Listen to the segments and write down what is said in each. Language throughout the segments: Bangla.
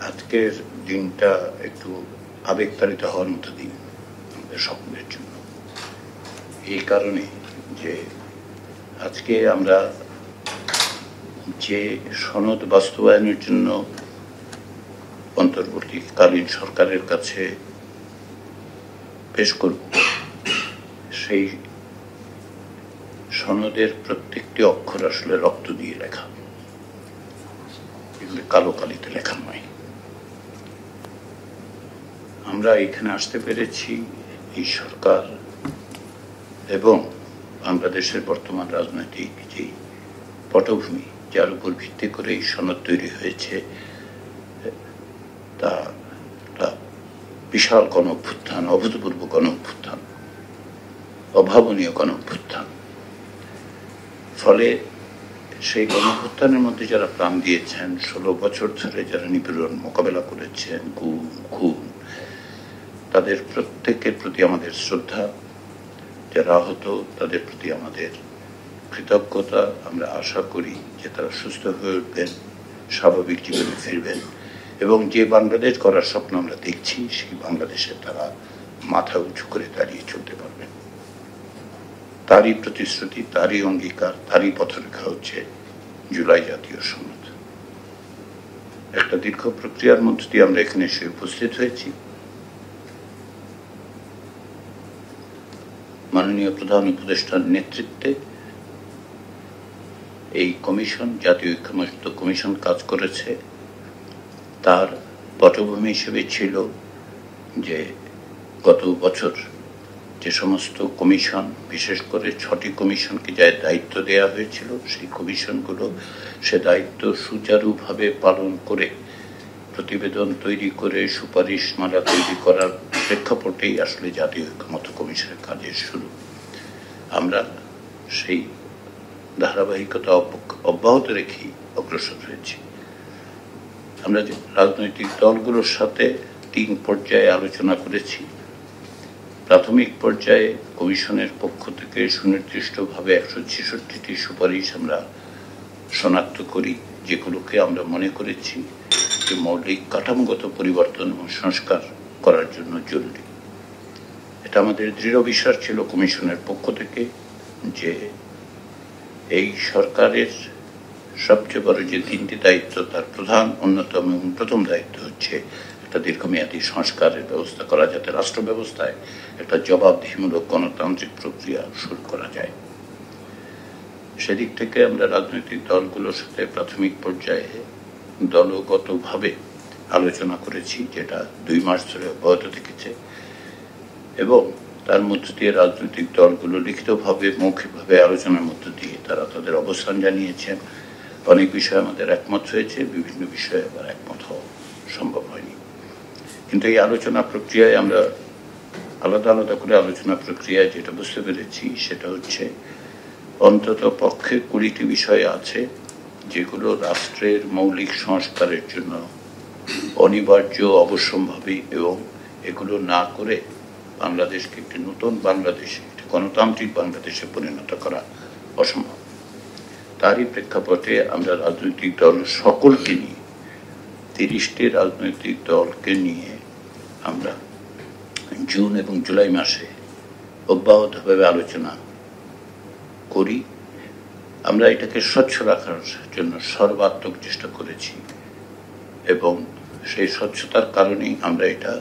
আজকের দিনটা একটু আবেগতাড়িত হওয়ার মতো দিন আমাদের সকলের জন্য, এই কারণে যে আজকে আমরা যে সনদ বাস্তবায়নের জন্য অন্তর্বর্তীকালীন সরকারের কাছে পেশ করব, সেই সনদের প্রত্যেকটি অক্ষর আসলে রক্ত দিয়ে লেখা, এগুলি কালো কালিতে লেখা নয়। আমরা এখানে আসতে পেরেছি এই সরকার এবং বাংলাদেশের বর্তমান রাজনৈতিক যে পটভূমি, যার উপর ভিত্তি করে এই সনদ তৈরি হয়েছে, তা বিশাল গণ অভ্যুত্থান, অভূতপূর্ব গণ অভ্যুত্থান, অভাবনীয় গণ অভ্যুত্থান। ফলে সেই গণ অভ্যুত্থানের মধ্যে যারা প্রাণ দিয়েছেন, 16 বছর ধরে যারা নিপীড়ন মোকাবেলা করেছেন, গুম খুন, তাদের প্রত্যেকের প্রতি আমাদের শ্রদ্ধা, যারা আহত তাদের প্রতি আমাদের কৃতজ্ঞতা। আমরা আশা করি যে তারা সুস্থ হয়ে উঠবেন, স্বাভাবিক জীবনে ফিরবেন এবং যে বাংলাদেশ গড়ার স্বপ্ন আমরা দেখছি, সেই বাংলাদেশে তারা মাথা উঁচু করে দাঁড়িয়ে চলতে পারবেন। তারই প্রতিশ্রুতি, তারই অঙ্গীকার, তারই পথরেখা হচ্ছে জুলাই জাতীয় সনদ। একটা দীর্ঘ প্রক্রিয়ার মধ্য দিয়ে আমরা এখানে এসে উপস্থিত হয়েছি। মাননীয় প্রধান উপদেষ্টার নেতৃত্বে এই কমিশন, জাতীয় ঐক্যমত্য কমিশন কাজ করেছে। তার পটভূমি হিসেবে ছিল যে গত বছর যে সমস্ত কমিশন, বিশেষ করে 6টি কমিশনকে যা দায়িত্ব দেওয়া হয়েছিল, সেই কমিশনগুলো সে দায়িত্ব সুচারুভাবে পালন করে প্রতিবেদন তৈরি করে সুপারিশমালা তৈরি করার প্রেক্ষাপটেই আসলে জাতীয় ঐক্যমত্য কমিশনের কাজের শুরু। আমরা সেই ধারাবাহিকতা অব্যাহত রেখেই অগ্রসর হয়েছি। আমরা রাজনৈতিক দলগুলোর সাথে 3 পর্যায়ে আলোচনা করেছি। প্রাথমিক পর্যায়ে কমিশনের পক্ষ থেকে সুনির্দিষ্টভাবে 166টি সুপারিশ আমরা শনাক্ত করি, যেগুলোকে আমরা মনে করেছি যে মৌলিক কাঠামোগত পরিবর্তন এবং সংস্কার করার জন্য জরুরি। এটা আমাদের দৃঢ় বিশ্বাস ছিল কমিশনের পক্ষ থেকে যে এই সরকারের সবচেয়ে বড় যে 3টি দায়িত্ব, তার প্রধান, অন্যতম এবং প্রথম দায়িত্ব হচ্ছে একটা দীর্ঘমেয়াদী সংস্কারের ব্যবস্থা করা, যাতে রাষ্ট্র ব্যবস্থায় একটা জবাবদিহিমূলক গণতান্ত্রিক প্রক্রিয়া শুরু করা যায়। সেদিক থেকে আমরা রাজনৈতিক দলগুলোর সাথে প্রাথমিক পর্যায়ে দলগতভাবে আলোচনা করেছি, যেটা 2 মাস ধরে অব্যাহত থেকেছে এবং তার মধ্য দিয়ে রাজনৈতিক দলগুলো লিখিতভাবে, মৌখিকভাবে আলোচনার মধ্য দিয়ে তারা তাদের অবস্থান জানিয়েছেন। অনেক বিষয়ে আমাদের একমত হয়েছে, বিভিন্ন বিষয়ে আবার একমত হওয়া সম্ভব হয়নি। কিন্তু এই আলোচনা প্রক্রিয়ায় আমরা আলাদা আলাদা করে আলোচনা প্রক্রিয়ায় যেটা বুঝতে পেরেছি, সেটা হচ্ছে অন্তত পক্ষে 20টি বিষয় আছে যেগুলো রাষ্ট্রের মৌলিক সংস্কারের জন্য অনিবার্য, অবশ্যম্ভাবী এবং এগুলো না করে বাংলাদেশকে একটি নতুন বাংলাদেশে, একটি গণতান্ত্রিক বাংলাদেশে পরিণত করা অসম্ভব। তারই প্রেক্ষাপটে আমরা রাজনৈতিক দল সকলকে নিয়ে, 30টি রাজনৈতিক দলকে নিয়ে আমরা জুন এবং জুলাই মাসে অব্যাহতভাবে আলোচনা করি। আমরা এটাকে স্বচ্ছ রাখার জন্য সর্বাত্মক চেষ্টা করেছি এবং সেই স্বচ্ছতার কারণেই আমরা এটা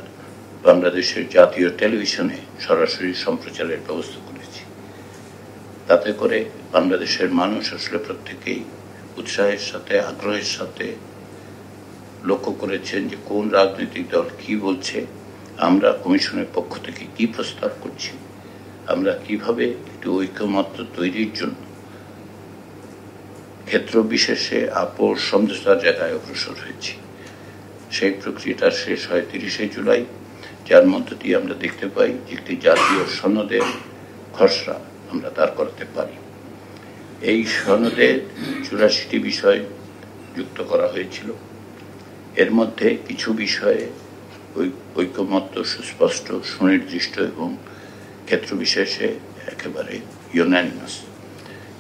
বাংলাদেশের জাতীয় টেলিভিশনে সরাসরি সম্প্রচারের ব্যবস্থা করেছি। তাতে করে বাংলাদেশের মানুষ আসলে প্রত্যেকেই উৎসাহের সাথে, আগ্রহের সাথে লক্ষ্য করেছেন যে কোন রাজনৈতিক দল কি বলছে, আমরা কমিশনের পক্ষ থেকে কি প্রস্তাব করছি, আমরা কিভাবে একটি ঐক্যমত্য তৈরির জন্য ক্ষেত্র বিশেষে আপোষ সমঝোতার জায়গায় অগ্রসর হয়েছি। সেই প্রক্রিয়াটা শেষ হয় 30শে জুলাই, যার মধ্য দিয়ে আমরা দেখতে পাই যে একটি জাতীয় সনদের খসড়া আমরা দাঁড় করাতে পারি। এই সনদে 84টি বিষয় যুক্ত করা হয়েছিল। এর মধ্যে কিছু বিষয়ে ঐক্যমত্য সুস্পষ্ট, সুনির্দিষ্ট এবং ক্ষেত্র বিশেষে একেবারে ইউনানিমাস।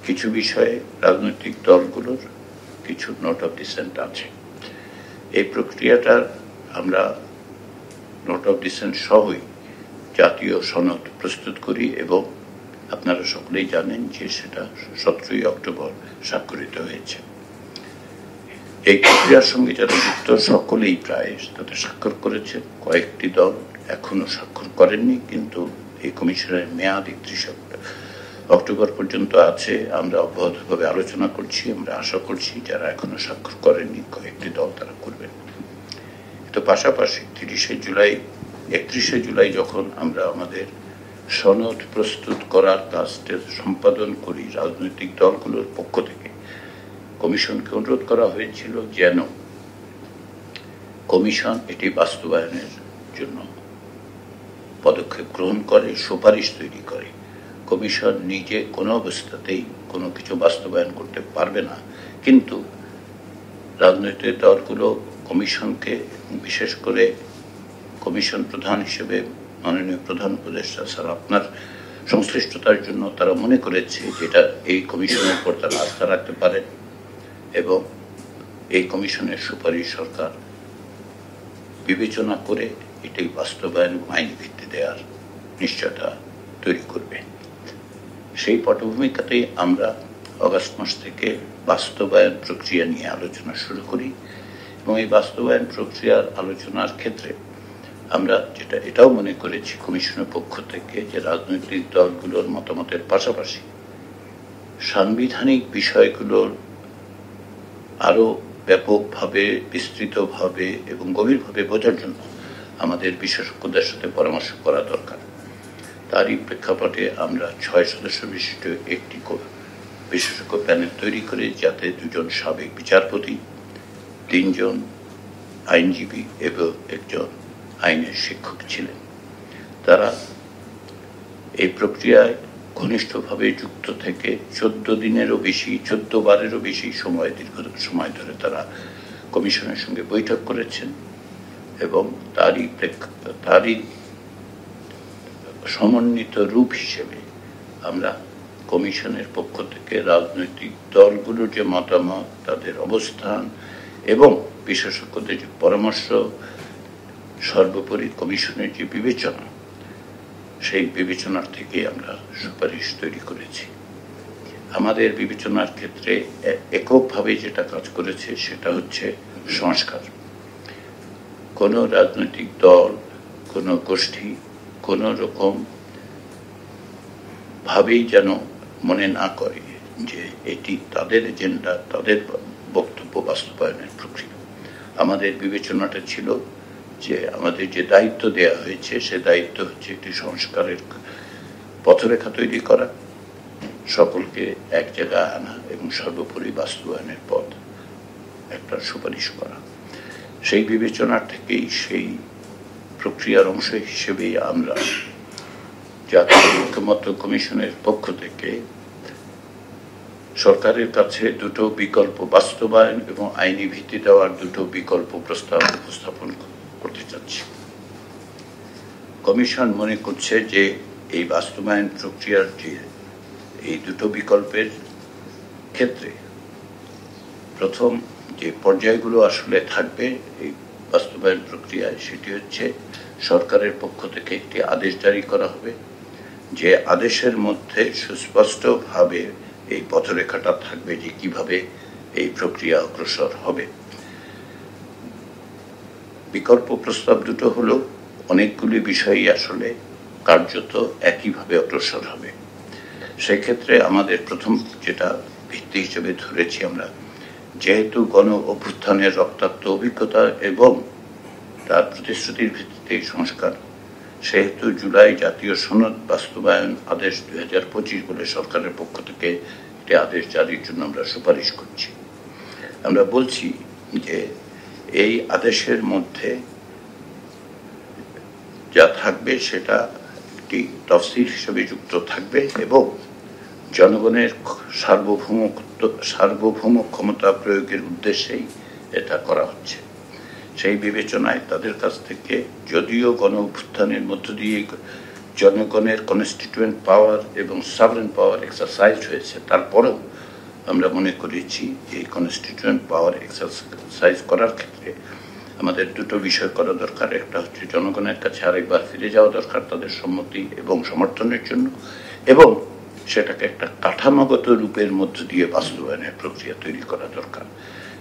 কিছু বিষয়ে রাজনৈতিক দলগুলোর কিছু নোট অফ ডিসেন্ট আছে। এই প্রক্রিয়াটার আমরা নোট অফ ডিসেন্ট সহই জাতীয় সনদ প্রস্তুত করি এবং আপনারা সকলেই জানেন যে সেটা 17ই অক্টোবর স্বাক্ষরিত হয়েছে। এই প্রক্রিয়ার সঙ্গে যারা যুক্ত সকলেই প্রায় তাতে স্বাক্ষর করেছে। কয়েকটি দল এখনো স্বাক্ষর করেননি, কিন্তু এই কমিশনের মেয়াদ 31 অক্টোবর পর্যন্ত আছে। আমরা অব্যাহতভাবে আলোচনা করছি। আমরা আশা করছি যারা এখনো স্বাক্ষর করেননি কয়েকটি দল তারা করবেন। তো পাশাপাশি 31শে জুলাই যখন আমরা আমাদের সনদ প্রস্তুত করার কাজটা সম্পাদন করি, রাজনৈতিক দলগুলোর পক্ষ থেকে কমিশনকে অনুরোধ করা হয়েছিল যেন কমিশন এটি বাস্তবায়নের জন্য পদক্ষেপ গ্রহণ করে, সুপারিশ তৈরি করে। কমিশন নিজে কোনো অবস্থাতেই কোনো কিছু বাস্তবায়ন করতে পারবে না, কিন্তু রাজনৈতিক দলগুলো কমিশনকে, বিশেষ করে কমিশন প্রধান হিসেবে মাননীয় প্রধান উপদেষ্টা স্যার আপনার সংশ্লিষ্টতার জন্য তারা মনে করেছে যেটা এই কমিশনের উপর তারা আস্থা রাখতে পারেন এবং এই কমিশনের সুপারিশ সরকার বিবেচনা করে এটাই বাস্তবায়ন আইনি ভিত্তি দেওয়ার নিশ্চয়তা তৈরি করবে। সেই পটভূমিকাতেই আমরা অগাস্ট মাস থেকে বাস্তবায়ন প্রক্রিয়া নিয়ে আলোচনা শুরু করি এবং এই বাস্তবায়ন প্রক্রিয়ার আলোচনার ক্ষেত্রে আমরা যেটা এটাও মনে করেছি কমিশনের পক্ষ থেকে যে রাজনৈতিক দলগুলোর মতামতের পাশাপাশি সাংবিধানিক বিষয়গুলোর আরো ব্যাপকভাবে, বিস্তৃতভাবে এবং গভীরভাবে বোঝার জন্য আমাদের বিশেষজ্ঞদের সাথে পরামর্শ করা দরকার। তারই প্রেক্ষাপটে আমরা 6 সদস্য বিশিষ্ট একটি বিশেষজ্ঞ প্যানেল তৈরি করে, যাতে 2 জন সাবেক বিচারপতি, 3 জন আইনজীবী এবং 1 জন আইনের শিক্ষক ছিলেন। তারা এই প্রক্রিয়ায় ঘনিষ্ঠভাবে যুক্ত থেকে 14 বারেরও বেশি দীর্ঘ সময় ধরে তারা কমিশনের সঙ্গে বৈঠক করেছেন এবং তারই সমন্বিত রূপ হিসেবে আমরা কমিশনের পক্ষ থেকে রাজনৈতিক দলগুলোর যে মতামত, তাদের অবস্থান এবং বিশেষজ্ঞদের যে পরামর্শ, সর্বোপরি কমিশনের যে বিবেচনা, সেই বিবেচনার থেকে আমরা সুপারিশ তৈরি করেছি। আমাদের বিবেচনার ক্ষেত্রে এককভাবে যেটা কাজ করেছে সেটা হচ্ছে সংস্কার। কোনো রাজনৈতিক দল, কোনো গোষ্ঠী কোনো রকম ভাবেই যেন মনে না করে যে এটি তাদের এজেন্ডা, তাদের বক্তব্য বাস্তবায়নের প্রক্রিয়া। আমাদের বিবেচনাটা ছিল যে আমাদের যে দায়িত্ব দেয়া হয়েছে সে দায়িত্ব হচ্ছে একটি সংস্কারের পথরেখা তৈরি করা, সকলকে এক জায়গায় আনা এবং সর্বোপরি বাস্তবায়নের পথ একটা সুপারিশ করা। সেই বিবেচনার থেকেই, সেই প্রক্রিয়ার অংশ হিসেবেই আমরা জাতীয় ঐকমত্য কমিশনের পক্ষ থেকে সরকারের কাছে 2টো বিকল্প, বাস্তবায়ন এবং আইনি ভিত্তি দেওয়ার 2টো বিকল্প প্রস্তাব উপস্থাপন করতে চাচ্ছি। কমিশন মনে করছে যে এই বাস্তবায়ন প্রক্রিয়ার যে এই 2টো বিকল্পের ক্ষেত্রে প্রথম যে পর্যায়গুলো আসলে থাকবে এই বাস্তবায়ন প্রক্রিয়ায়, সেটি হচ্ছে সরকারের পক্ষ থেকে একটি আদেশ জারি করা হবে, যে আদেশের মধ্যে সুস্পষ্টভাবে এই পথরেখাটা থাকবে যে কিভাবে এই প্রক্রিয়া অগ্রসর হবে। বিকল্প প্রস্তাব 2টো হলো অনেকগুলি বিষয়ই আসলে কার্যত একইভাবে অগ্রসর হবে। সেক্ষেত্রে আমাদের প্রথম যেটা ভিত্তি হিসেবে ধরেছি আমরা, যেহেতু গণ অভ্যুত্থানের রক্তাক্ত অভিজ্ঞতা এবং তার প্রতিশ্রুতির ভিত্তিতে সংস্কার, সেহেতু জুলাই জাতীয় সনদ বাস্তবায়ন আদেশ 2025 বলে সরকারের পক্ষ থেকে একটি আদেশ জারির জন্য আমরা সুপারিশ করছি। আমরা বলছি যে এই আদেশের মধ্যে যা থাকবে সেটা একটি তফসিল হিসেবে যুক্ত থাকবে এবং জনগণের সার্বভৌম ক্ষমতা প্রয়োগের উদ্দেশ্যেই এটা করা হচ্ছে। সেই বিবেচনায় তাদের কাছ থেকে, যদিও গণ অভ্যুত্থানের মধ্য দিয়ে জনগণের কনস্টিটিউয়েন্ট পাওয়ার এবং সভরেন পাওয়ার এক্সারসাইজ হয়েছে, তারপরেও আমরা মনে করেছি এই কনস্টিটিউয়েন্ট পাওয়ার এক্সারসাইজ করার ক্ষেত্রে আমাদের দুটো বিষয় করা দরকার। একটা হচ্ছে জনগণের কাছে আরেকবার ফিরে যাওয়া দরকার তাদের সম্মতি এবং সমর্থনের জন্য, এবং সেটাকে একটা কাঠামোগত রূপের মধ্য দিয়ে বাস্তবায়নের প্রক্রিয়া তৈরি করা দরকার।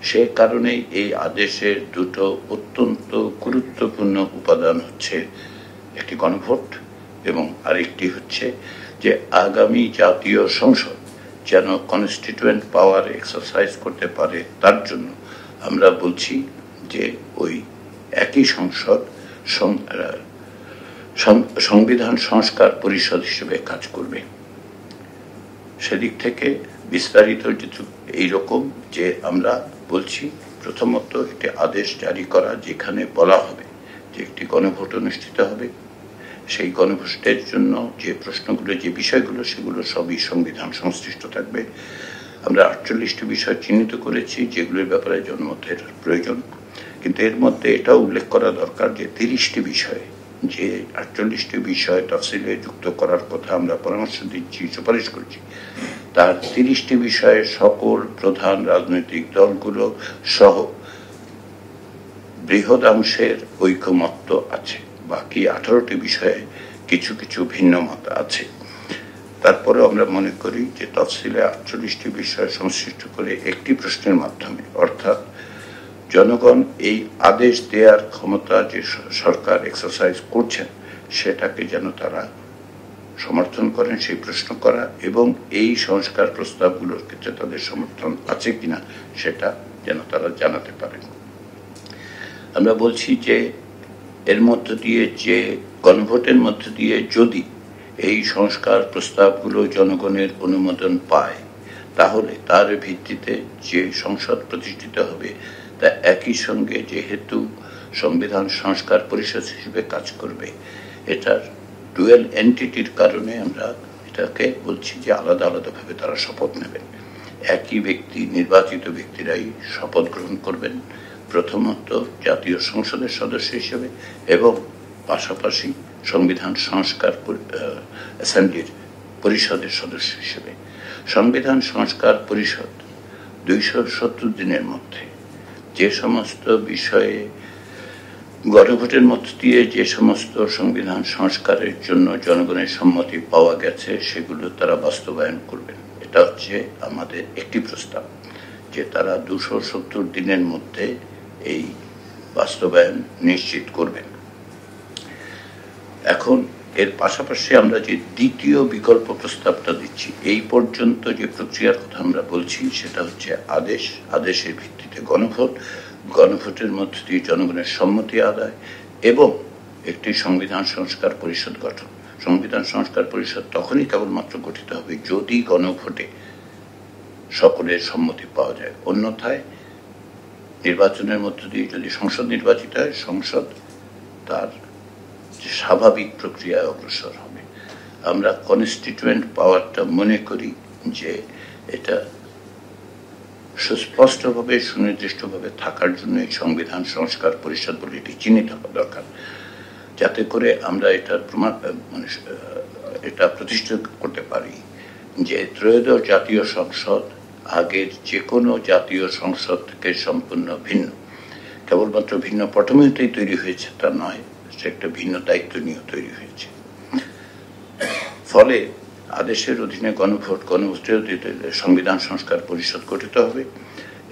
সে কারণেই এই আদেশের দুটো অত্যন্ত গুরুত্বপূর্ণ উপাদান হচ্ছে একটি গণভোট এবং আরেকটি হচ্ছে যে আগামী জাতীয় সংসদ যেন কনস্টিটিউয়েন্ট পাওয়ার এক্সারসাইজ করতে পারে, তার জন্য আমরা বলছি যে ওই একই সংসদ সংবিধান সংস্কার পরিষদ হিসেবে কাজ করবে। সেদিক থেকে বিস্তারিত এইরকম যে আমরা বলছি প্রথমত একটি আদেশ জারি করা যেখানে বলা হবে যে একটি গণভোট অনুষ্ঠিত হবে, সেই গণভোটের জন্য যে প্রশ্নগুলো যে বিষয়গুলো সেগুলো সবই সংবিধান সংশ্লিষ্ট থাকবে। আমরা 48টি বিষয় চিহ্নিত করেছি যেগুলোর ব্যাপারে জনমতের প্রয়োজন, কিন্তু এর মধ্যে এটাও উল্লেখ করা দরকার যে 30টি বিষয়, যে 48টি বিষয় তফসিলে যুক্ত করার কথা আমরা পরামর্শ দিচ্ছি, সুপারিশ করছি, তার 30টি বিষয়ে সকল প্রধান রাজনৈতিক দলগুলো সহ বৃহদাংশের ঐকমত্য আছে। বাকি 18টি বিষয়ে কিছু কিছু ভিন্ন মত আছে। তারপরে আমরা মনে করি যে তফসিলে 48টি বিষয় সংশ্লিষ্ট করে একটি প্রশ্নের মাধ্যমে, অর্থাৎ জনগণ এই আদেশ দেওয়ার ক্ষমতা যে সরকার এক্সারসাইজ করছেন সেটাকে যেন তারা সমর্থন করেন, সেই প্রশ্ন করা, এবং এই সংস্কার প্রস্তাবগুলোর ক্ষেত্রে তাদের সমর্থন আছে কিনা সেটা যেন তারা জানাতে পারেন। আমরা বলছি যে এর মধ্য দিয়ে যে গণভোটের মধ্য দিয়ে যদি এই সংস্কার প্রস্তাবগুলো জনগণের অনুমোদন পায় তাহলে তার ভিত্তিতে যে সংসদ প্রতিষ্ঠিত হবে তা একই সঙ্গে যেহেতু সংবিধান সংস্কার পরিষদ হিসেবে কাজ করবে, এটার ডুয়েল এন্টিটির কারণে আমরা এটাকে বলছি যে আলাদা আলাদাভাবে তারা শপথ নেবেন। একই ব্যক্তি, নির্বাচিত ব্যক্তিরাই শপথ গ্রহণ করবেন, প্রথমত জাতীয় সংসদের সদস্য হিসেবে এবং পাশাপাশি সংবিধান সংস্কার অ্যাসেম্বলির পরিষদের সদস্য হিসেবে। সংবিধান সংস্কার পরিষদ 270 দিনের মধ্যে যে সমস্ত বিষয়ে গণভোটের মধ্য দিয়ে যে সমস্ত সংবিধান সংস্কারের জন্য জনগণের সম্মতি পাওয়া গেছে সেগুলো তারা বাস্তবায়ন করবেন। এটা হচ্ছে আমাদের একটি প্রস্তাব যে তারা 270 দিনের মধ্যে এই বাস্তবায়ন নিশ্চিত করবেন। এখন এর পাশাপাশি আমরা যে দ্বিতীয় বিকল্প প্রস্তাবটা দিচ্ছি, এই পর্যন্ত যে প্রক্রিয়ার কথা আমরা বলছি সেটা হচ্ছে আদেশের ভিত্তিতে গণভোট, গণভোটের মধ্য দিয়ে জনগণের সম্মতি আদায় এবং একটি সংবিধান সংস্কার পরিষদ গঠন। সংবিধান সংস্কার পরিষদ তখনই কেবলমাত্র গঠিত হবে যদি গণভোটে সকলের সম্মতি পাওয়া যায়, অন্যথায় নির্বাচনের মধ্য দিয়ে যদি সংসদ নির্বাচিত হয় সংসদ তার স্বাভাবিক প্রক্রিয়ায় অগ্রসর হবে। আমরা কনস্টিটিউয়েন্ট পাওয়ারটা মনে করি যে এটা সুস্পষ্টভাবে সুনির্দিষ্টভাবে থাকার জন্য এই সংবিধান সংস্কার পরিষদ বলে এটি চিহ্নিত হওয়া দরকার, যাতে করে আমরা এটার এটা প্রতিষ্ঠা করতে পারি যে ত্রয়োদশ জাতীয় সংসদ আগের যে কোনো জাতীয় সংসদ থেকে সম্পূর্ণ ভিন্ন। কেবলমাত্র ভিন্ন পটভূমিতেই তৈরি হয়েছে তা নয়, সে একটা ভিন্ন দায়িত্ব নিয়ে তৈরি হয়েছে। ফলে আদেশের অধীনে গণভোটের সংবিধান সংস্কার পরিষদ গঠিত হবে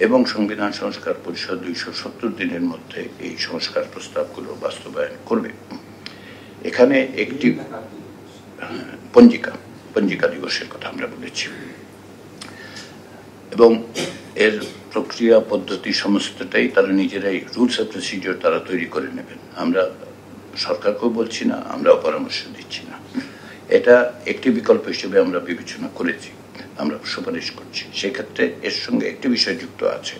এবং সংবিধান সংস্কার পরিষদ 270 দিনের মধ্যে এই সংস্কার প্রস্তাবগুলো বাস্তবায়ন করবে। এখানে একটি পঞ্জিকা দিবসের কথা আমরা বলেছি এবং এর প্রক্রিয়া পদ্ধতি সমস্তটাই তারা নিজেরাই রুলস অফ প্রসিডিওর তারা তৈরি করে নেবেন। আমরা সরকারকেও বলছি না, আমরাও পরামর্শ দিচ্ছি না, এটা একটি বিকল্প হিসেবে আমরা বিবেচনা করেছি, আমরা সুপারিশ করছি। সেক্ষেত্রে এর সঙ্গে একটি বিষয় যুক্ত আছে,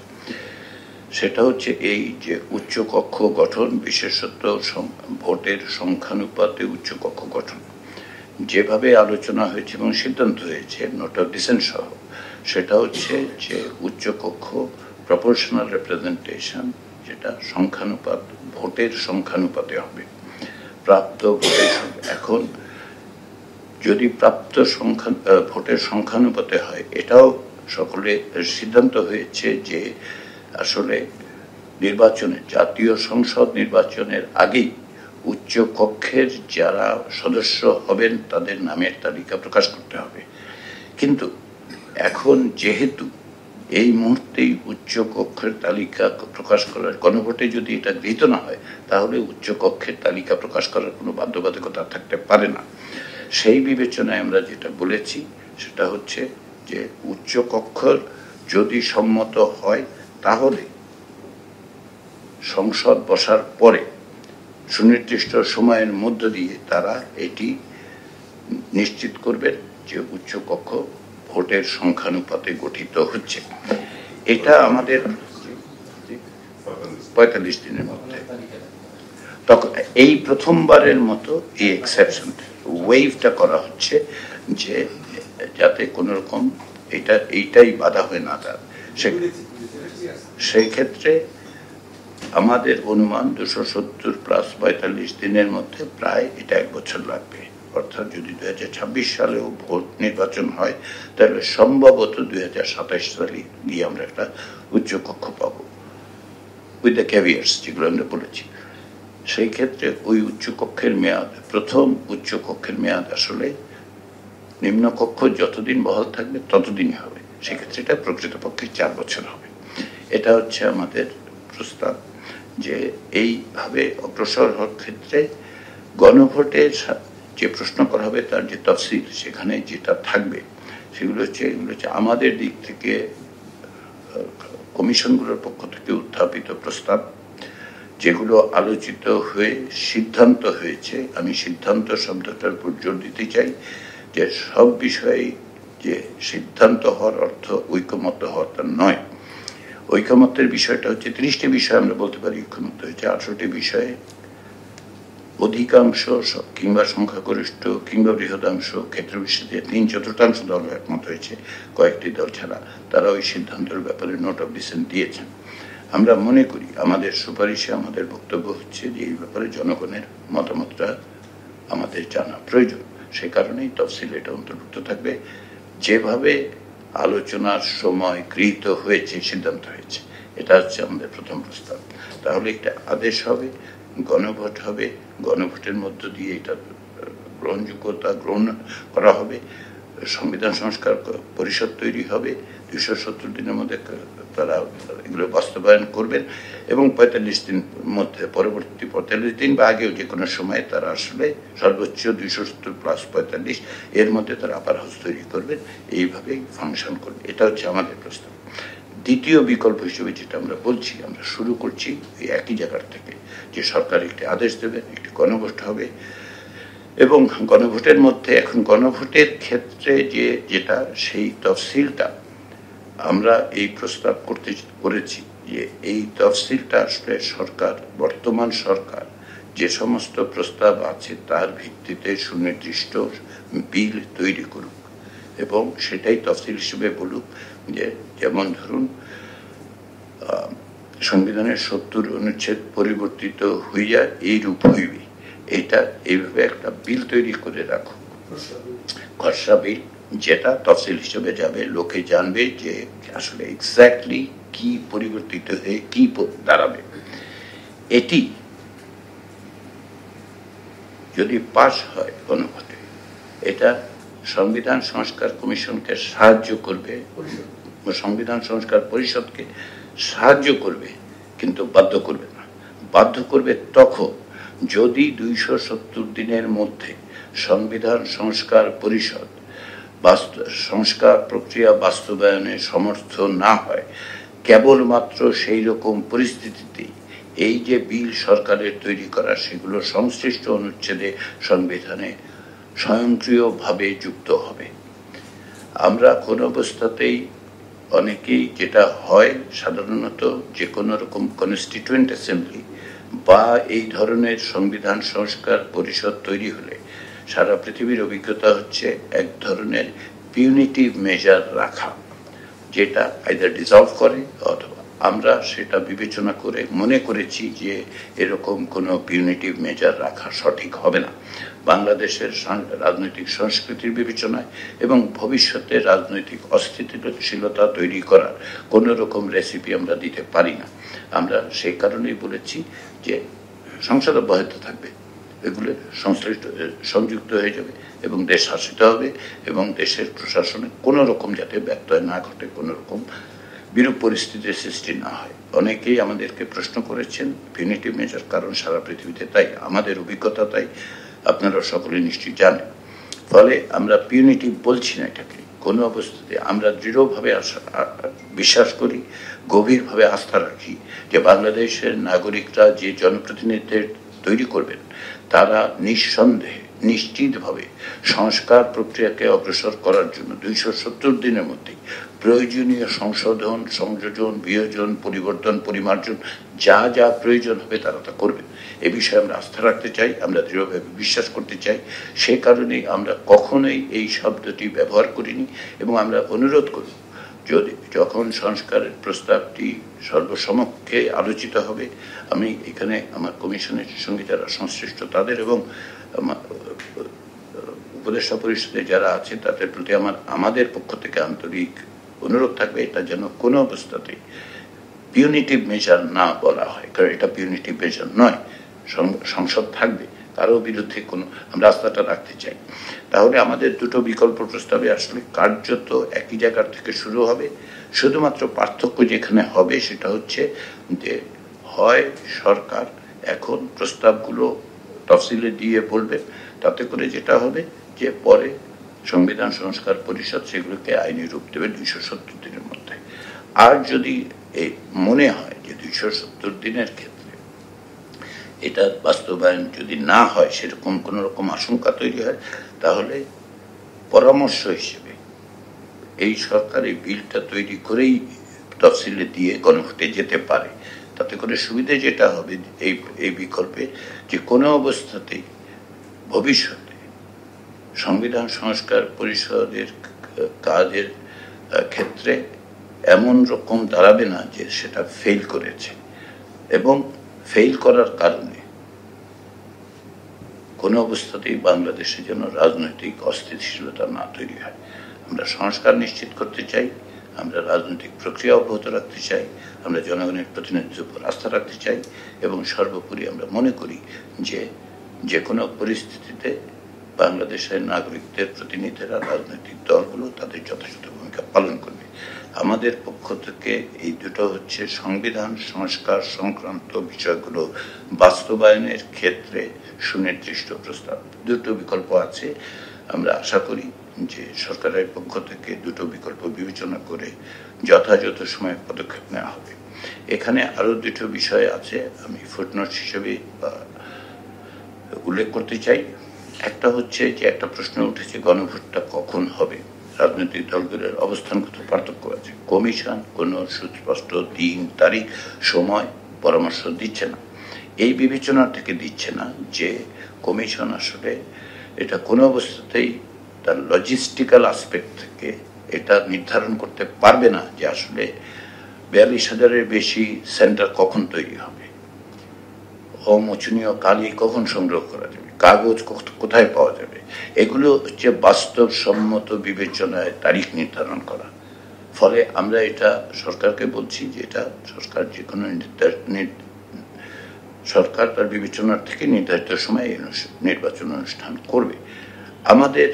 সেটা হচ্ছে এই যে উচ্চকক্ষ গঠন, বিশেষত ভোটের সংখ্যানুপাতে উচ্চকক্ষ গঠন যেভাবে আলোচনা হয়েছে এবং সিদ্ধান্ত হয়েছে নোট অফ ডিসেন্ট সহ, সেটা হচ্ছে যে উচ্চকক্ষ প্রপোর্শনাল রিপ্রেজেন্টেশন, যেটা সংখ্যানুপাত ভোটের সংখ্যানুপাতে হবে প্রাপ্ত ভোটের। এখন যদি প্রাপ্ত ভোটের সংখ্যানুপাতে হয়, এটাও সকলে সিদ্ধান্ত হয়েছে যে আসলে নির্বাচনে, জাতীয় সংসদ নির্বাচনের আগেই উচ্চ কক্ষের যারা সদস্য হবেন তাদের নামের তালিকা প্রকাশ করতে হবে। কিন্তু এখন যেহেতু এই মুহূর্তেই উচ্চ কক্ষের তালিকা প্রকাশ করার, গণভোটে যদি এটা গৃহীত না হয় তাহলে উচ্চ কক্ষের তালিকা প্রকাশ করার কোনো বাধ্যবাধকতা থাকতে পারে না। সেই বিবেচনায় আমরা যেটা বলেছি সেটা হচ্ছে যে উচ্চ কক্ষের যদি সম্মত হয় তাহলে সংসদ বসার পরে সুনির্দিষ্ট সময়ের মধ্য দিয়ে তারা এটি নিশ্চিত করবেন যে উচ্চ কক্ষ ভোটের সংখ্যানুপাতে গঠিত হচ্ছে। এটা আমাদের 45 দিনের মধ্যে। তখন এই প্রথমবারের মতো এই এক্সেপশন ওয়েভটা করা হচ্ছে যে যাতে কোন রকম এইটাই বাধা হয়ে না দাঁড়ায়। সেই ক্ষেত্রে আমাদের অনুমান 270 প্লাস 45 দিনের মধ্যে প্রায় এটা 1 বছর লাগবে। অর্থাৎ যদি 2026 সালেও ভোট নির্বাচন হয় তাহলে সম্ভবত 2027 সালে গিয়ে আমরা একটা উচ্চ কক্ষ পাবো, উইথ দ্য ক্যাভিয়ার্স যেগুলো আমরা বলেছি। সেই ক্ষেত্রে ওই উচ্চ কক্ষের মেয়াদ, প্রথম উচ্চ কক্ষের মেয়াদ আসলে নিম্নকক্ষ যতদিন বহাল থাকবে ততদিনই হবে। সেক্ষেত্রে এটা প্রকৃতপক্ষে 4 বছর হবে। এটা হচ্ছে আমাদের প্রস্তাব যে এইভাবে অগ্রসর হওয়ার ক্ষেত্রে গণভোটের যে প্রশ্ন করা হবে তার যে তফসিল সেখানে যেটা থাকবে সেগুলো হচ্ছে আমাদের দিক থেকে কমিশনগুলোর পক্ষ থেকে উত্থাপিত প্রস্তাব যেগুলো আলোচিত হয়ে সিদ্ধান্ত হয়েছে। আমি সিদ্ধান্ত শব্দটার উপর জোর দিতে চাই যে সব বিষয়ে যে সিদ্ধান্ত হওয়ার অর্থ ঐকমত্য হওয়ার তা নয়। ঐকমত্যের বিষয়টা হচ্ছে 30টি বিষয় আমরা বলতে পারি ঐকমত্য হয়েছে, 18টি বিষয়ে অধিকাংশ কিংবা সংখ্যাগরিষ্ঠ কিংবা বৃহদাংশ ক্ষেত্র বিশেষে 3/4 দল একমত হয়েছে, কয়েকটি দল ছাড়া। তারা ওই সিদ্ধান্তের ব্যাপারে নোট অফ ডিসেন্ট দিয়েছেন। আমরা মনে করি আমাদের সুপারিশে আমাদের বক্তব্য হচ্ছে যে এই ব্যাপারে জনগণের মতামতটা আমাদের জানা প্রয়োজন। সে কারণেই তফসিল এটা অন্তর্ভুক্ত থাকবে যেভাবে আলোচনার সময় গৃহীত হয়েছে, সিদ্ধান্ত হয়েছে। এটা হচ্ছে আমাদের প্রথম প্রস্তাব। তাহলে একটা আদেশ হবে, গণভোট হবে, গণভোটের মধ্য দিয়ে এটা গ্রহণযোগ্যতা গ্রহণ করা হবে, সংবিধান সংস্কার পরিষদ তৈরি হবে, 270 দিনের মধ্যে তারা এগুলো বাস্তবায়ন করবেন এবং 45 দিন মধ্যে, পরবর্তী 45 দিন বা আগেও যে কোনো সময় তারা আসলে সর্বোচ্চ 270 প্লাস 45 এর মধ্যে তারা আবার হাউস তৈরি করবেন, এইভাবেই ফাংশন করবে। এটা হচ্ছে আমাদের প্রস্তাব। দ্বিতীয় বিকল্প হিসেবে যেটা আমরা বলছি, আমরা শুরু করছি এই একই জায়গার থেকে যে সরকার একটি আদেশ দেবেন, একটি গণভোট হবে এবং গণভোটের মধ্যে এখন গণভোটের ক্ষেত্রে যেটা সেই তফসিলটা আমরা এই প্রস্তাব করেছি যে এই তফসিলটা আসলে সরকার, বর্তমান সরকার যে সমস্ত প্রস্তাব আছে তার ভিত্তিতে সুনির্দিষ্ট বিল তৈরি করুক এবং সেটাই তফসিল হিসেবে বলুক। যে যেমন ধরুন সংবিধানের 70 অনুচ্ছেদ পরিবর্তিত হইয়া এইরূপ হইবে, এটা এইভাবে একটা বিল তৈরি করে রাখুক, খসড়া বিল, যেটা তফসিল হিসেবে যাবে, লোকে জানবে যে আসলে এক্স্যাক্টলি কি পরিবর্তিত হয়ে কি দাঁড়াবে। এটি যদি পাস হয় গণভোটে, এটা সংবিধান সংস্কার কমিশনকে সাহায্য করবে, সংবিধান সংস্কার পরিষদকে সাহায্য করবে, কিন্তু বাধ্য করবে না। বাধ্য করবে তখন যদি 270 দিনের মধ্যে সংবিধান সংস্কার পরিষদ সংস্কার প্রক্রিয়া বাস্তবায়নে সমর্থ না হয়। কেবলমাত্র সেই রকম পরিস্থিতিতে এই যে বিল সরকারের তৈরি করা সেগুলো সংশ্লিষ্ট অনুচ্ছেদে সংবিধানে স্বয়ংক্রিয়ভাবে যুক্ত হবে। আমরা কোন অবস্থাতেই, অনেকেই যেটা হয় সাধারণত যে কোনো রকম কনস্টিটিউয়েন্ট অ্যাসেম্বলি বা এই ধরনের সংবিধান সংস্কার পরিষদ তৈরি হলে সারা পৃথিবীর অভিজ্ঞতা হচ্ছে এক ধরনের পিউনিটিভ মেজার রাখা, যেটা আইদার ডিসলভ করে অথবা আমরা সেটা বিবেচনা করে মনে করেছি যে এরকম কোনো পিউনিটিভ মেজার রাখা সঠিক হবে না বাংলাদেশের রাজনৈতিক সংস্কৃতির বিবেচনায় এবং ভবিষ্যতে রাজনৈতিক অস্থিতিশীলতা তৈরি করার কোনো রকম রেসিপি আমরা দিতে পারি না। আমরা সেই কারণেই বলেছি যে সংসদ অব্যাহত থাকবে, এগুলো সংশ্লিষ্ট সংযুক্ত হয়ে যাবে এবং দেশ শাসিত হবে এবং দেশের প্রশাসনে কোনো রকম যাতে ব্যত্যয় না ঘটে, কোনো রকম বিরূপ পরিস্থিতির সৃষ্টি না হয়। অনেকেই আমাদেরকে প্রশ্ন করেছেন পিউনিটিভ মেজার, কারণ সারা পৃথিবীতে তাই, আমাদের অভিজ্ঞতা তাই, আপনারা সকলে নিশ্চয়ই জানেন। ফলে আমরা পিউনিটিভ বলছি না এটাকে কোনো অবস্থাতে। আমরা দৃঢ়ভাবে বিশ্বাস করি, গভীরভাবে আস্থা রাখি যে বাংলাদেশের নাগরিকরা যে জনপ্রতিনিধিদের তৈরি করবেন তারা নিঃসন্দেহে নিশ্চিতভাবে সংস্কার প্রক্রিয়াকে অগ্রসর করার জন্য 270 দিনের মধ্যে প্রয়োজনীয় সংশোধন, সংযোজন, বিয়োজন, পরিবর্তন, পরিমার্জন যা যা প্রয়োজন হবে তারা তা করবেন। এ বিষয়ে আমরা আস্থা রাখতে চাই, আমরা দৃঢ়ভাবে বিশ্বাস করতে চাই। সে কারণেই আমরা কখনোই এই শব্দটি ব্যবহার করিনি এবং আমরা অনুরোধ করব যখন সংস্কারের প্রস্তাবটি সর্বসমক্ষে আলোচিত হবে, আমি এখানে আমার কমিশনের সঙ্গে যারা সংশ্লিষ্ট তাদের এবং উপদেষ্টা পরিষদে যারা আছে তাদের প্রতি আমাদের পক্ষ থেকে আন্তরিক অনুরোধ থাকবে এটা যেন কোনো অবস্থাতেই পিউনিটিভ মেজার না বলা হয়, কারণ এটা পিউনিটিভ মেজার নয়। সংসদ থাকবে, কারো বিরুদ্ধে কোনো আমরা আস্থাটা রাখতে চাই। তাহলে আমাদের দুটো বিকল্প প্রস্তাবে আসলে কার্যত একই জায়গার থেকে শুরু হবে। শুধুমাত্র পার্থক্য যেখানে হবে সেটা হচ্ছে যে হয় সরকার এখন প্রস্তাবগুলো তফসিলে দিয়ে বলবে, তাতে করে যেটা হবে যে পরে সংবিধান সংস্কার পরিষদ সেগুলোকে আইনি রূপ দেবে 270 দিনের মধ্যে। আর যদি মনে হয় যে 270 দিনের ক্ষেত্রে এটা বাস্তবায়ন যদি না হয়, সেরকম কোন রকম আশঙ্কা তৈরি হয়, তাহলে পরামর্শ হিসেবে এই সরকার এই বিলটা তৈরি করেই তফসিলে দিয়ে গণভোটে যেতে পারে। তাতে করে সুবিধে যেটা হবে এই বিকল্পে যে কোনো অবস্থাতেই ভবিষ্যতে সংবিধান সংস্কার পরিষদের কাজের ক্ষেত্রে এমন রকম দাঁড়াবে না যে সেটা ফেল করেছে, এবং ফেল করার কারণে কোনো অবস্থাতেই বাংলাদেশে যেন রাজনৈতিক অস্থিতিশীলতা না তৈরি হয়। আমরা সংস্কার নিশ্চিত করতে চাই, আমরা রাজনৈতিক প্রক্রিয়া অব্যাহত রাখতে চাই, আমরা জনগণের প্রতিনিধিত্বের উপর আস্থা রাখতে চাই, এবং সর্বোপরি আমরা মনে করি যে কোনো পরিস্থিতিতে বাংলাদেশের নাগরিকদের প্রতিনিধিরা, রাজনৈতিক দলগুলো তাদের যথাযথ ভূমিকা পালন করবে। আমাদের পক্ষ থেকে এই দুটো হচ্ছে সংবিধান সংস্কার সংক্রান্ত বিষয়গুলো বাস্তবায়নের ক্ষেত্রে সুনির্দিষ্ট প্রস্তাব। দুটো বিকল্প আছে, আমরা আশা করি যে সরকারের পক্ষ থেকে দুটো বিকল্প বিবেচনা করে যথাযথ সময়ে পদক্ষেপ নেওয়া হবে। এখানে আরো দুটো বিষয় আছে, আমি ফুটনোট হিসেবে উল্লেখ করতে চাই। একটা হচ্ছে যে একটা প্রশ্ন উঠেছে গণভোটটা কখন হবে। রাজনৈতিক দলগুলোর অবস্থানগত পার্থক্য আছে। কমিশন কোনো সুস্পষ্ট দিন, তারিখ, সময় পরামর্শ দিচ্ছে না। এই বিবেচনা থেকে দিচ্ছে না যে কমিশন আসলে এটা কোনো অবস্থাতেই তার লজিস্টিক্যাল আসপেক্ট থেকে এটা নির্ধারণ করতে পারবে না যে আসলে 42,000-এর বেশি সেন্টার কখন তৈরি হবে, অমোচনীয় কালি কখন সংগ্রহ করা যাবে, কাগজ কোথায় পাওয়া যাবে। এগুলো হচ্ছে বাস্তবসম্মত বিবেচনায় তারিখ নির্ধারণ করা। ফলে আমরা এটা সরকারকে বলছি যে এটা সরকার যে কোনো সরকার তার বিবেচনার থেকে নির্ধারিত সময়ে নির্বাচন অনুষ্ঠান করবে। আমাদের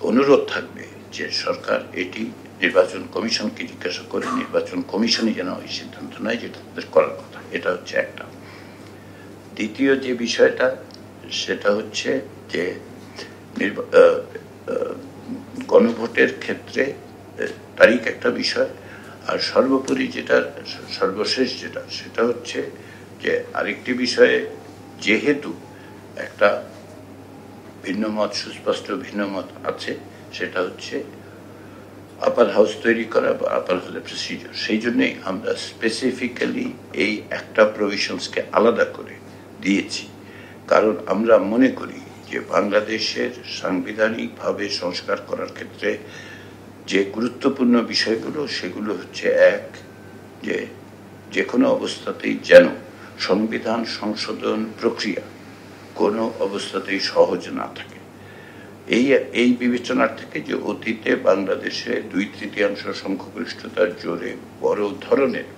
অনুরোধ থাকবে যে সরকার এটি নির্বাচন কমিশনকে জিজ্ঞাসা করে নির্বাচন কমিশনই যেন ওই সিদ্ধান্ত নেয় যেটা তাদের করার কথা। এটা হচ্ছে একটা। দ্বিতীয় যে বিষয়টা সেটা হচ্ছে যে গণভোটের ক্ষেত্রে তারিখ একটা বিষয়, আর সর্বোপরি যেটা সর্বশেষ যেটা সেটা হচ্ছে যে আরেকটি বিষয়ে যেহেতু একটা ভিন্নমত, সুস্পষ্ট ভিন্নমত আছে, সেটা হচ্ছে আপার হাউস তৈরি করা বা আপার হাউসের প্রসিডিউর। সেই জন্যই আমরা স্পেসিফিক্যালি এই একটা প্রভিশনসকে আলাদা করে দিয়েছি, কারণ আমরা মনে করি যে বাংলাদেশের সাংবিধানিকভাবে সংস্কার করার ক্ষেত্রে যে গুরুত্বপূর্ণ বিষয়গুলো সেগুলো হচ্ছে এক, যে কোনো অবস্থাতেই যেন সংবিধান সংশোধন প্রক্রিয়া কোনো অবস্থাতেই সহজ না থাকে। এই বিবেচনার থেকে যে অতীতে বাংলাদেশে 2/3 সংখ্যাগরিষ্ঠতার জোরে বড় ধরনের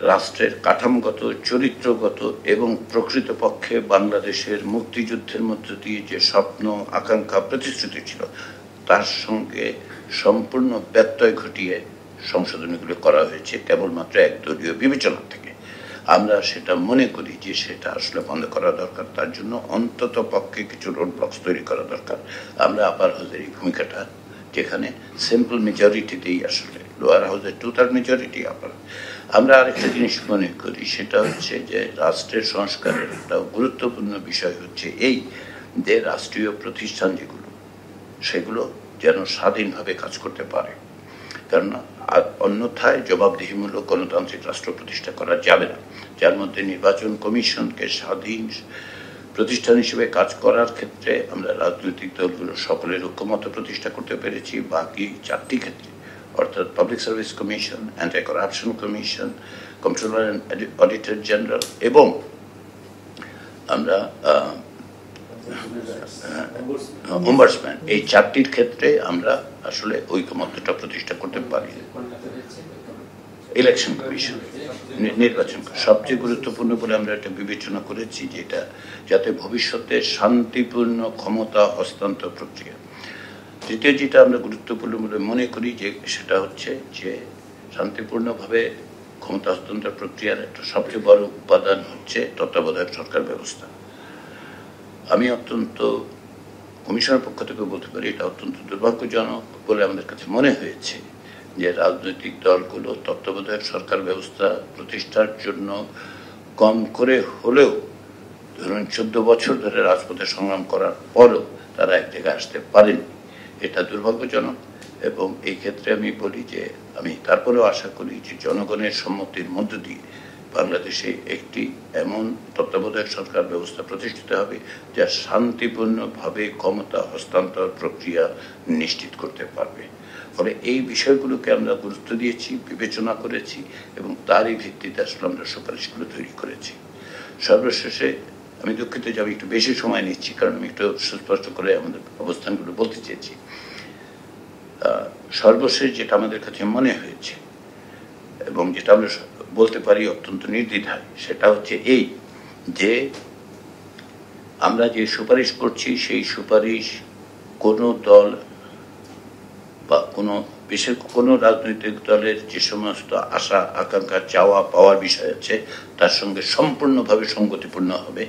রাষ্ট্রের কাঠামোগত, চরিত্রগত এবং প্রকৃতপক্ষে বাংলাদেশের মুক্তিযুদ্ধের মধ্য দিয়ে যে স্বপ্ন, আকাঙ্ক্ষা, প্রতিশ্রুতি ছিল তার সঙ্গে সম্পূর্ণ ব্যত্যয় ঘটিয়ে সংশোধনীগুলো করা হয়েছে কেবলমাত্র একদলীয় বিবেচনা থেকে। আমরা সেটা মনে করি যে সেটা আসলে বন্ধ করা দরকার। তার জন্য অন্তত পক্ষে কিছু রোড ব্লকস তৈরি করা দরকার। আমরা আপার হাউসের এই ভূমিকাটা, যেখানে সিম্পল মেজরিটিতেই আসলে লোয়ার হাউসের 2/3 মেজরিটি আপার, আমরা আরেকটা জিনিস মনে করি, সেটা হচ্ছে যে রাষ্ট্রের সংস্কারের একটা গুরুত্বপূর্ণ বিষয় হচ্ছে এই যে রাষ্ট্রীয় প্রতিষ্ঠান যেগুলো, সেগুলো যেন স্বাধীনভাবে কাজ করতে পারে। কারণ অন্যথায় জবাবদিহিমূলক গণতান্ত্রিক রাষ্ট্র প্রতিষ্ঠা করা যাবে না, যার মধ্যে নির্বাচন কমিশনকে স্বাধীন প্রতিষ্ঠান হিসেবে কাজ করার ক্ষেত্রে আমরা রাজনৈতিক দলগুলো সকলের ঐক্যমত প্রতিষ্ঠা করতে পেরেছি। বাকি 4টি ক্ষেত্রে, অর্থাৎ public service commission, anti corruption commission, controller and auditor general এবং আমরা ওমবার্সম্যান, এই 4টির ক্ষেত্রে আমরা আসলে ঐকমত্যটা প্রতিষ্ঠা করতে পারি। ইলেকশন কমিশন, নির্বাচন সবচেয়ে গুরুত্বপূর্ণ বলে আমরা এটা বিবেচনা করেছি, যেটা যাতে ভবিষ্যতে শান্তিপূর্ণ ক্ষমতা হস্তান্তর প্রক্রিয়া। তৃতীয় যেটা আমরা গুরুত্বপূর্ণ বলে মনে করি যে সেটা হচ্ছে যে শান্তিপূর্ণভাবে ক্ষমতা হস্তান্তর প্রক্রিয়ার একটা সবচেয়ে বড় উপাদান হচ্ছে তত্ত্বাবধায়ক সরকার ব্যবস্থা। আমি অত্যন্ত কমিশনের পক্ষ থেকে বলতে পারি এটা অত্যন্ত দুর্ভাগ্যজনক বলে আমাদের কাছে মনে হয়েছে যে রাজনৈতিক দলগুলো তত্ত্বাবধায়ক সরকার ব্যবস্থা প্রতিষ্ঠার জন্য কম করে হলেও ধরুন 14 বছর ধরে রাজপথে সংগ্রাম করার পরও তারা এক জায়গায় আসতে পারেনি। এটা দুর্ভাগ্যজনক এবং এই ক্ষেত্রে আমি বলি যে আমি তারপরেও আশা করি যে জনগণের সম্মতির মধ্য দিয়ে বাংলাদেশে একটি এমন তত্ত্বাবধায়ক সরকার ব্যবস্থা প্রতিষ্ঠিত হবে যা শান্তিপূর্ণভাবে ক্ষমতা হস্তান্তর প্রক্রিয়া নিশ্চিত করতে পারবে। ফলে এই বিষয়গুলোকে আমরা গুরুত্ব দিয়েছি, বিবেচনা করেছি এবং তারই ভিত্তিতে আসলে আমরা সুপারিশগুলো তৈরি করেছি। সর্বশেষে আমি দুঃখিত যে আমি একটু বেশি সময় নিচ্ছি, কারণ আমি একটু সুস্পষ্ট করে আমাদের অবস্থানগুলো বলতে চেয়েছি। সর্বশেষ যেটা আমাদের কাছে মনে হয়েছে এবং যেটা আমরা বলতে পারি অত্যন্ত নির্দ্বিধায়, সেটা হচ্ছে এই যে আমরা যে সুপারিশ করছি সেই সুপারিশ কোনো দল বা কোনো রাজনৈতিক দলের যে সমস্ত আশা, আকাঙ্ক্ষা, চাওয়া পাওয়ার বিষয় আছে তার সঙ্গে সম্পূর্ণভাবে সঙ্গতিপূর্ণ হবে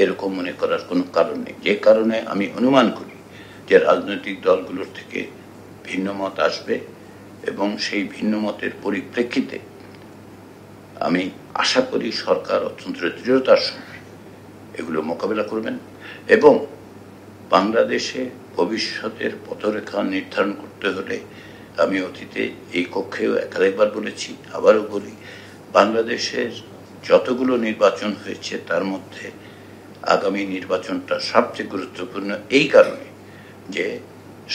এরকম মনে করার কোনো কারণ নেই। যে কারণে আমি অনুমান করি যে রাজনৈতিক দলগুলোর থেকে ভিন্ন মত আসবে এবং সেই ভিন্ন মতের পরিপ্রেক্ষিতে আমি আশা করি সরকার অত্যন্ত দৃঢ়তার সঙ্গে এগুলো মোকাবেলা করবেন এবং বাংলাদেশে ভবিষ্যতের পথরেখা নির্ধারণ করতে হলে আমি অতীতে এই কক্ষেও একাধিকবার বলেছি, আবারও বলি, বাংলাদেশের যতগুলো নির্বাচন হয়েছে তার মধ্যে আগামী নির্বাচনটা সবচেয়ে গুরুত্বপূর্ণ এই কারণে যে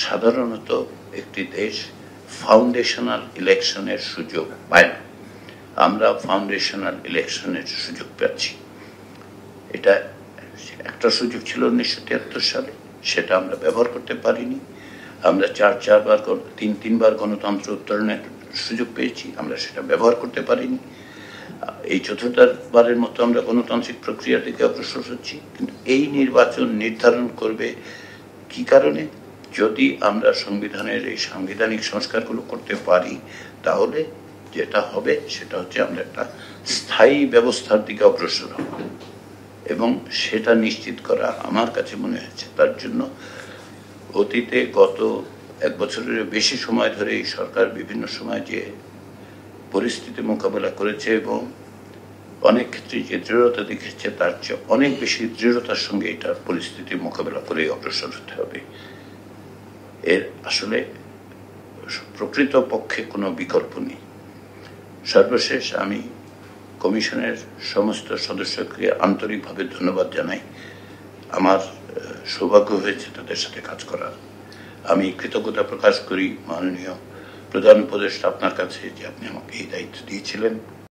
সাধারণত একটি দেশ ফাউন্ডেশনাল ইলেকশনের সুযোগ পায় না। আমরা ফাউন্ডেশনাল ইলেকশনের সুযোগ পাচ্ছি। এটা একটা সুযোগ ছিল 1973 সালে, সেটা আমরা ব্যবহার করতে পারিনি। আমরা তিনবার গণতন্ত্র উত্তরণের সুযোগ পেয়েছি, আমরা সেটা ব্যবহার করতে পারিনি। এই চতুর্থবারের মতো আমরা গণতান্ত্রিক প্রক্রিয়ার দিকে অগ্রসর হচ্ছি, কিন্তু এই নির্বাচন নির্ধারণ করবে কি কারণে। যদি আমরা সংবিধানের এই সাংবিধানিক সংস্কারগুলো করতে পারি তাহলে যেটা হবে সেটা হচ্ছে আমরা একটা স্থায়ী ব্যবস্থার দিকে অগ্রসর হব এবং সেটা নিশ্চিত করা আমার কাছে মনে হয়েছে। তার জন্য অতীতে গত 1 বছরের বেশি সময় ধরে এই সরকার বিভিন্ন সময় যে পরিস্থিতি মোকাবেলা করেছে এবং অনেক ক্ষেত্রে যে দৃঢ়তা দেখেছে তার চেয়ে অনেক বেশি দৃঢ়তার সঙ্গে এটা পরিস্থিতি মোকাবেলা করে অগ্রসর হতে হবে। এর আসলে প্রকৃত পক্ষে কোনো বিকল্প নেই। সর্বশেষ আমি কমিশনের সমস্ত সদস্যকে আন্তরিকভাবে ধন্যবাদ জানাই। আমার সৌভাগ্য হয়েছে তাদের সাথে কাজ করার। আমি কৃতজ্ঞতা প্রকাশ করি মাননীয় প্রধান উপদেষ্টা আপনার কাছে যে আপনি আমাকে এই দায়িত্ব দিয়েছিলেন।